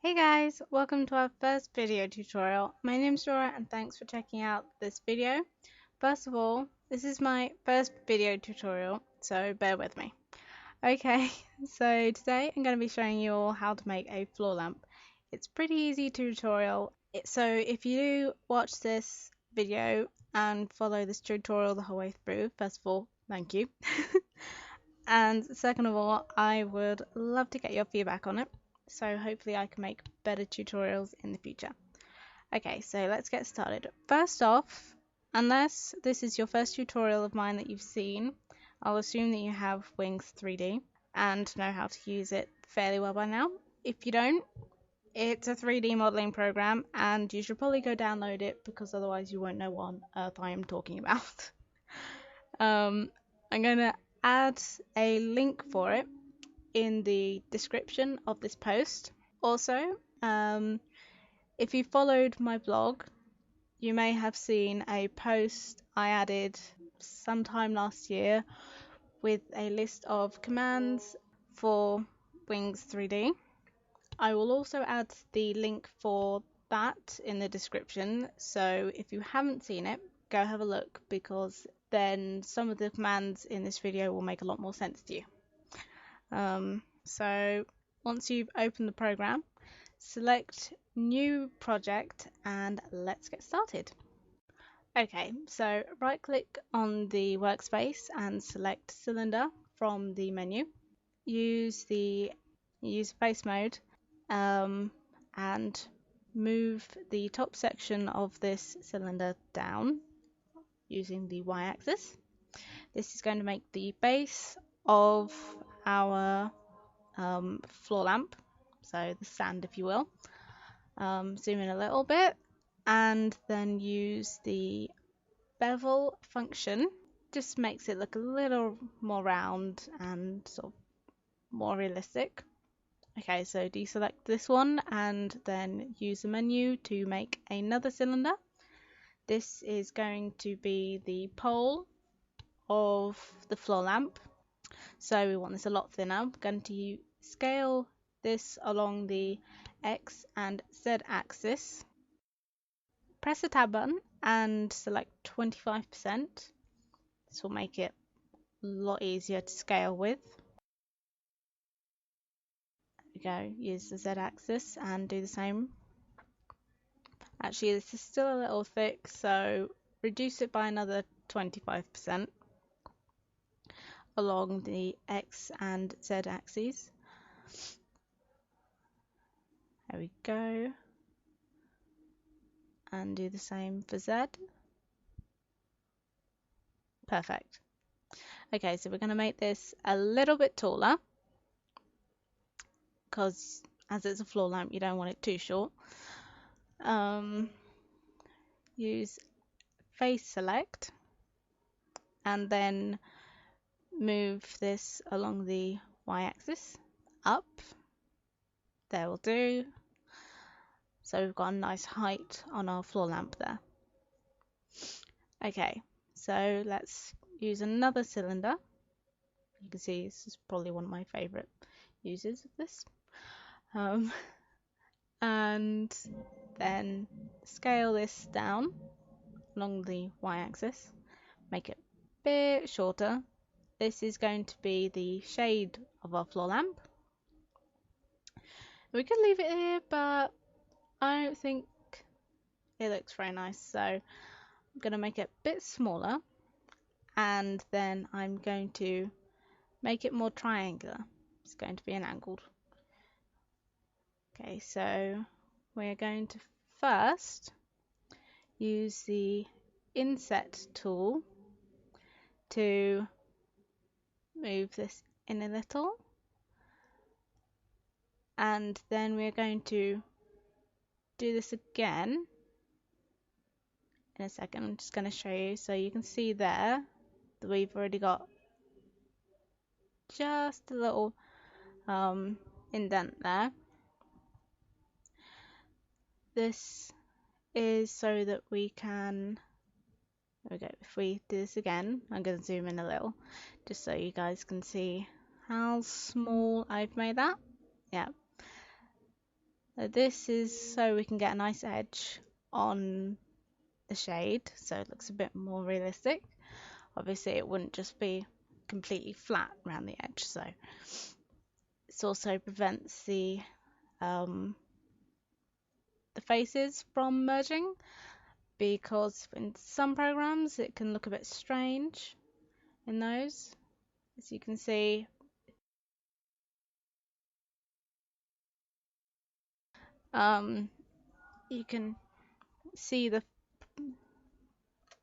Hey guys, welcome to our first video tutorial. My name's Laura and thanks for checking out this video. First of all, this is my first video tutorial, so bear with me. Okay, so today I'm going to be showing you all how to make a floor lamp. It's pretty easy tutorial, so if you watch this video and follow this tutorial the whole way through, first of all, thank you. And second of all, I would love to get your feedback on it. So hopefully I can make better tutorials in the future. Okay, so let's get started. First off, unless this is your first tutorial of mine that you've seen, I'll assume that you have Wings 3D and know how to use it fairly well by now. If you don't, it's a 3D modeling program and you should probably go download it because otherwise you won't know what on earth I am talking about. I'm going to add a link for it in the description of this post. Also, if you followed my blog, you may have seen a post I added sometime last year with a list of commands for Wings 3D. I will also add the link for that in the description, so if you haven't seen it, go have a look because then some of the commands in this video will make a lot more sense to you. So once you've opened the program, select new project and let's get started. Okay, so right click on the workspace and select cylinder from the menu. Use face mode and move the top section of this cylinder down using the y-axis. This is going to make the base of our floor lamp, so the stand if you will. Zoom in a little bit and then use the bevel function. Just makes it look a little more round and sort of more realistic. Okay, so deselect this one and then use the menu to make another cylinder. This is going to be the pole of the floor lamp. So we want this a lot thinner. I'm going to scale this along the X and Z axis. Press the tab button and select 25%. This will make it a lot easier to scale with. There we go, use the Z axis and do the same. Actually, this is still a little thick, so reduce it by another 25% along the X and Z axes. There we go. And do the same for Z. Perfect. Okay, so we're going to make this a little bit taller because as it's a floor lamp, you don't want it too short. Use face select and then move this along the y-axis up. There will do. So we've got a nice height on our floor lamp there. Okay, so let's use another cylinder. You can see this is probably one of my favorite uses of this. And then scale this down along the y-axis, make it a bit shorter. This is going to be the shade of our floor lamp. We could leave it here, but I don't think it looks very nice, so I'm going to make it a bit smaller and then I'm going to make it more triangular. It's going to be an angled. Okay, so we're going to first use the inset tool to move this in a little, and then we're going to do this again in a second. I'm just going to show you so you can see there that we've already got just a little indent there. This is so that we can, there we go, if we do this again, I'm going to zoom in a little just so you guys can see how small I've made that. Yeah, This is so we can get a nice edge on the shade, so it looks a bit more realistic. Obviously, it wouldn't just be completely flat around the edge, so this also prevents the faces from merging, because in some programs it can look a bit strange in those. As you can see, you can see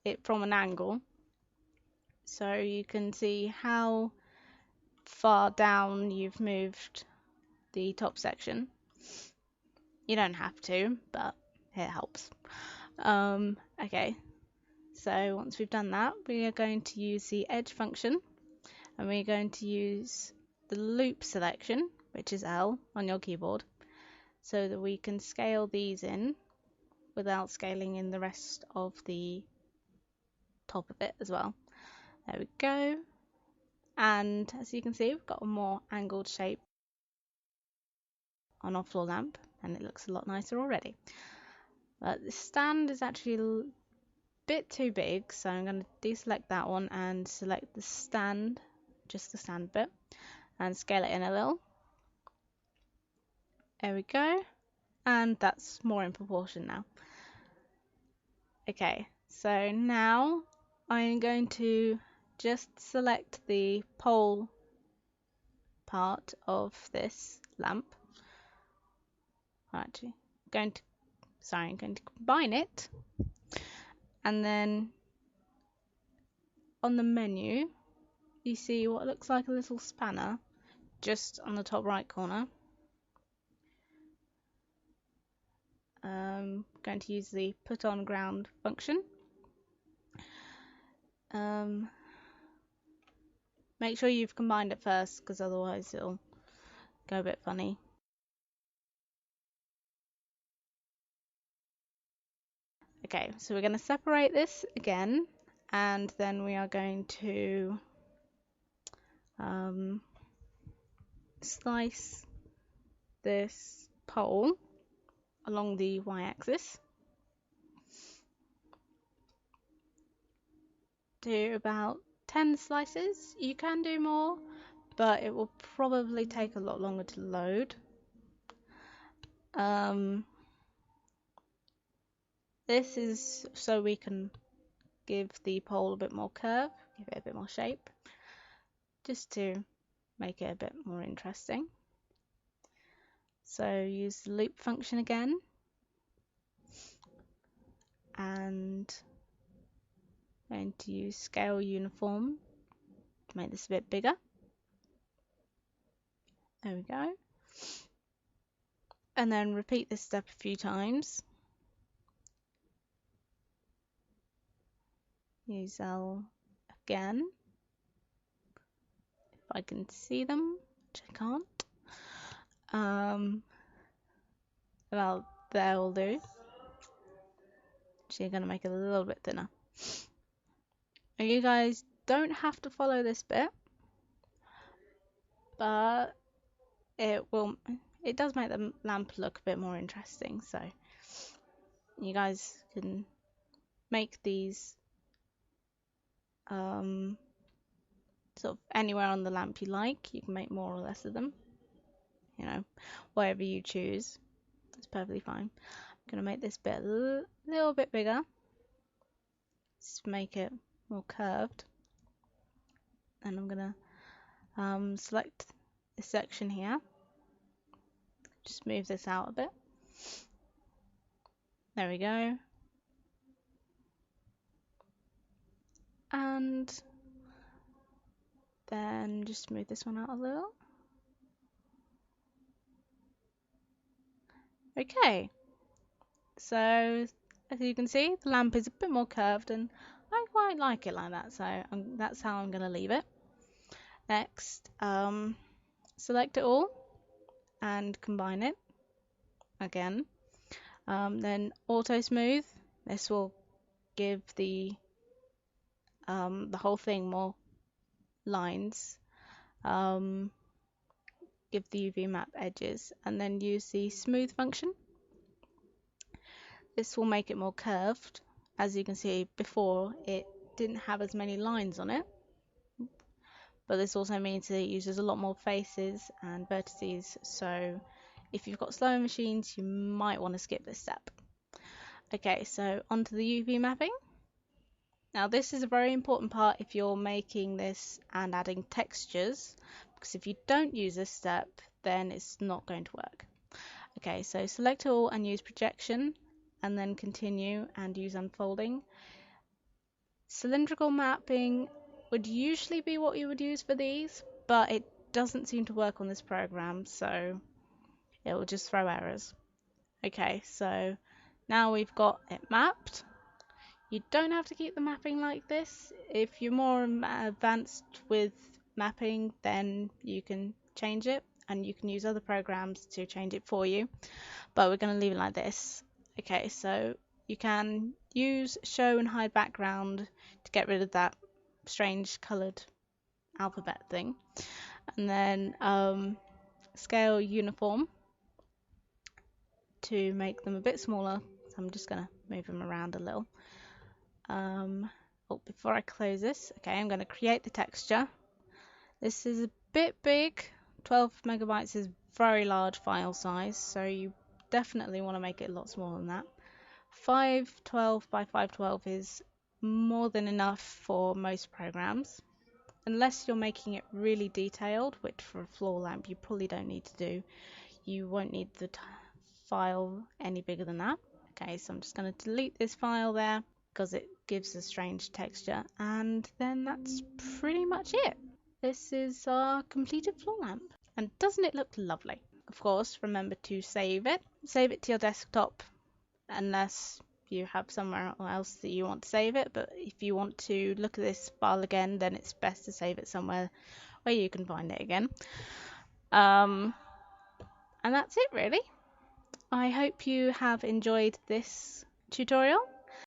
it from an angle, so you can see how far down you've moved the top section. You don't have to, but it helps. Okay, so once we've done that, we are going to use the edge function, and we're going to use the loop selection, which is L on your keyboard, so that we can scale these in without scaling in the rest of the top of it as well. There we go. And as you can see, we've got a more angled shape on our floor lamp, and it looks a lot nicer already. But the stand is actually a bit too big, so I'm going to deselect that one and select the stand, just the stand bit, and scale it in a little. There we go, and that's more in proportion now. Okay, so now I'm going to just select the pole part of this lamp. Actually, I'm going to combine it, and then on the menu you see what looks like a little spanner just on the top right corner. Going to use the put on ground function. Make sure you've combined it first, because otherwise it'll go a bit funny. Okay, so we're going to separate this again, and then we are going to slice this pole along the y-axis to about 10 slices. You can do more, but it will probably take a lot longer to load. This is so we can give the pole a bit more curve, give it a bit more shape, just to make it a bit more interesting. So use the loop function again, and I'm going to use scale uniform to make this a bit bigger. There we go. And then repeat this step a few times. Use L again, if I can see them, which I can't. Well, that'll do. Actually, I'm going to make it a little bit thinner. Now, you guys don't have to follow this bit, but it does make the lamp look a bit more interesting, so you guys can make these sort of anywhere on the lamp you like. You can make more or less of them, you know, whatever you choose. It's perfectly fine. I'm going to make this bit a little bit bigger, just make it more curved, and I'm going to select this section here, just move this out a bit. There we go. And then just move this one out a little. Okay, so as you can see, the lamp is a bit more curved, and I quite like it like that, so that's how I'm going to leave it. Next, select it all and combine it again. Then auto smooth. This will give the whole thing more lines. give the UV map edges, and then use the smooth function. This will make it more curved. As you can see, before it didn't have as many lines on it, but this also means that it uses a lot more faces and vertices, so if you've got slower machines you might want to skip this step. Okay, so onto the UV mapping. Now this is a very important part if you're making this and adding textures, because if you don't use this step then it's not going to work. Okay, so select all and use projection, and then continue and use unfolding. Cylindrical mapping would usually be what you would use for these, but it doesn't seem to work on this program, so it will just throw errors. Okay, so now we've got it mapped. You don't have to keep the mapping like this. If you're more advanced with mapping, then you can change it, and you can use other programs to change it for you, but we're going to leave it like this. Okay, so you can use show and hide background to get rid of that strange coloured alphabet thing, and then scale uniform to make them a bit smaller. So I'm just going to move them around a little. Oh, before I close this, okay, I'm going to create the texture. This is a bit big. 12 megabytes is very large file size, so you definitely want to make it a lot smaller than that. 512 by 512 is more than enough for most programs, unless you're making it really detailed, which for a floor lamp you probably don't need to do. You won't need the file any bigger than that. Okay, so I'm just going to delete this file there because it gives a strange texture, and then that's pretty much it. This is our completed floor lamp, and doesn't it look lovely? Of course, remember to save it. Save it to your desktop unless you have somewhere else that you want to save it, but if you want to look at this file again, then it's best to save it somewhere where you can find it again. And that's it really. I hope you have enjoyed this tutorial.